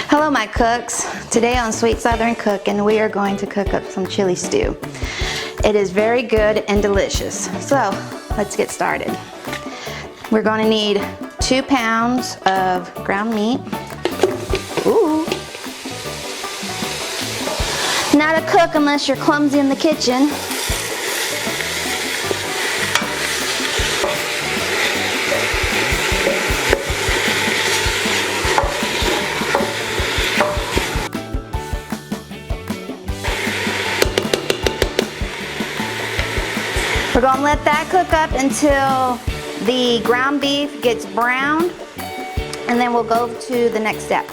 Hello my cooks. Today on Sweet Southern Cookin' we are going to cook up some chili stew. It is very good and delicious. So let's get started. We're going to need 2 pounds of ground meat. Ooh. Not a cook unless you're clumsy in the kitchen. We're going to let that cook up until the ground beef gets brown, and then we'll go to the next step.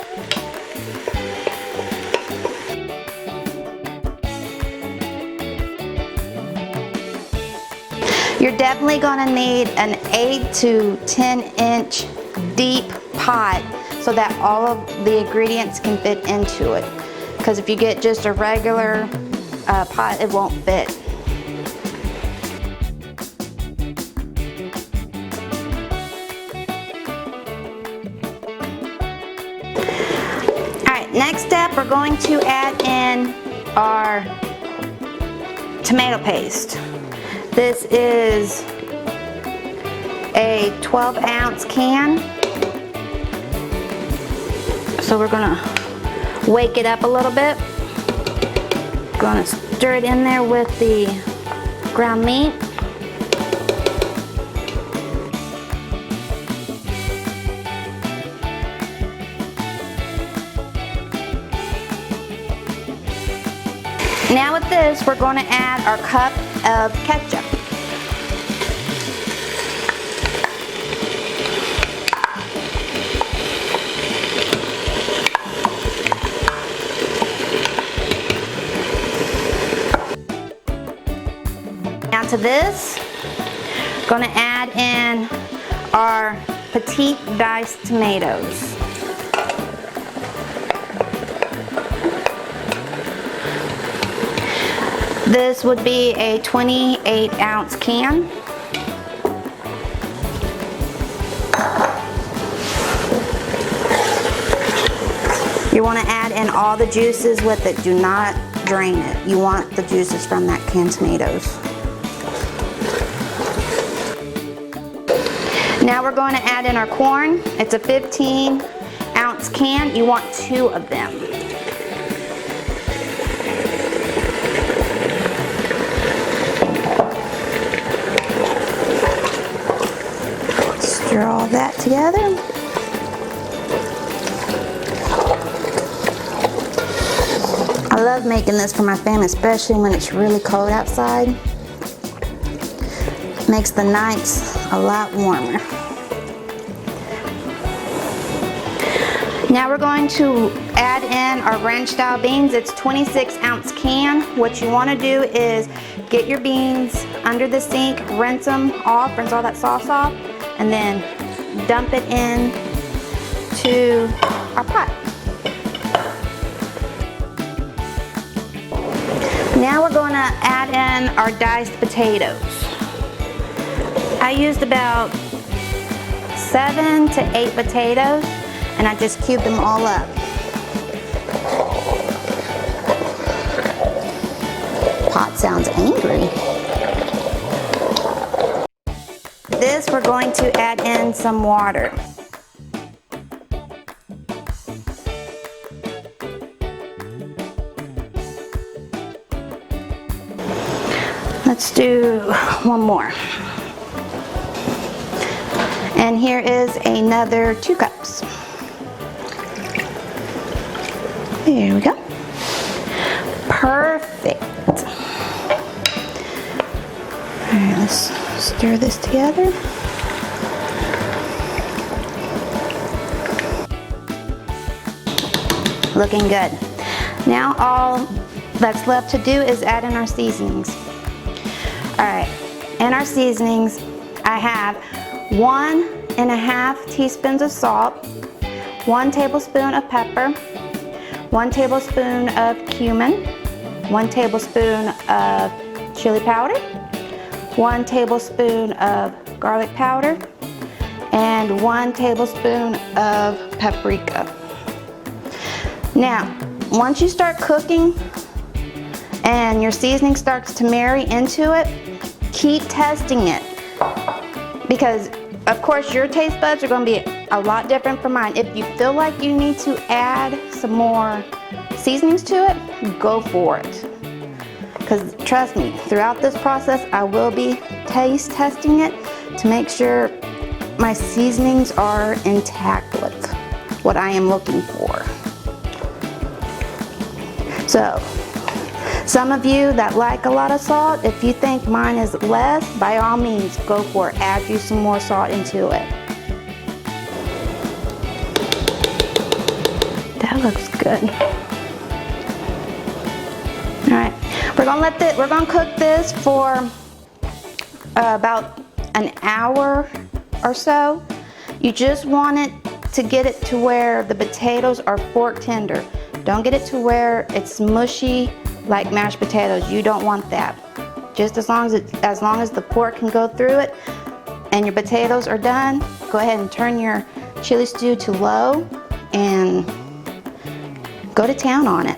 You're definitely going to need an 8 to 10 inch deep pot so that all of the ingredients can fit into it. Because if you get just a regular pot, it won't fit. Next step, we're going to add in our tomato paste. This is a 12-ounce can. So we're gonna wake it up a little bit. Gonna stir it in there with the ground meat. Now with this, we're going to add our cup of ketchup. Now to this, we're going to add in our petite diced tomatoes. This would be a 28-ounce can. You want to add in all the juices with it. Do not drain it. You want the juices from that canned tomatoes. Now we're going to add in our corn. It's a 15-ounce can. You want 2 of them. Stir all that together. I love making this for my family, especially when it's really cold outside. Makes the nights a lot warmer. Now we're going to add in our ranch style beans. It's 26-ounce can. What you want to do is get your beans under the sink, rinse them off, rinse all that sauce off, and then dump it in to our pot. Now we're going to add in our diced potatoes. I used about 7 to 8 potatoes, and I just cubed them all up. Pot sounds angry. This, we're going to add in some water. Let's do one more. And here is another 2 cups. There we go. Perfect. All right, let's stir this together. Looking good. Now all that's left to do is add in our seasonings. All right, in our seasonings, I have 1½ teaspoons of salt, 1 tablespoon of pepper, 1 tablespoon of cumin, 1 tablespoon of chili powder, 1 tablespoon of garlic powder, and 1 tablespoon of paprika. Now, once you start cooking and your seasoning starts to marry into it, keep testing it. Because, of course, your taste buds are going to be a lot different from mine. If you feel like you need to add some more seasonings to it, go for it. Because trust me, throughout this process, I will be taste testing it to make sure my seasonings are intact with what I am looking for. So, some of you that like a lot of salt, if you think mine is less, by all means, go for it. Add you some more salt into it. That looks good. All right, we're gonna cook this for about an hour or so. You just want it to get it to where the potatoes are fork tender. Don't get it to where it's mushy like mashed potatoes. You don't want that. Just as long as the pork can go through it and your potatoes are done, go ahead and turn your chili stew to low and go to town on it.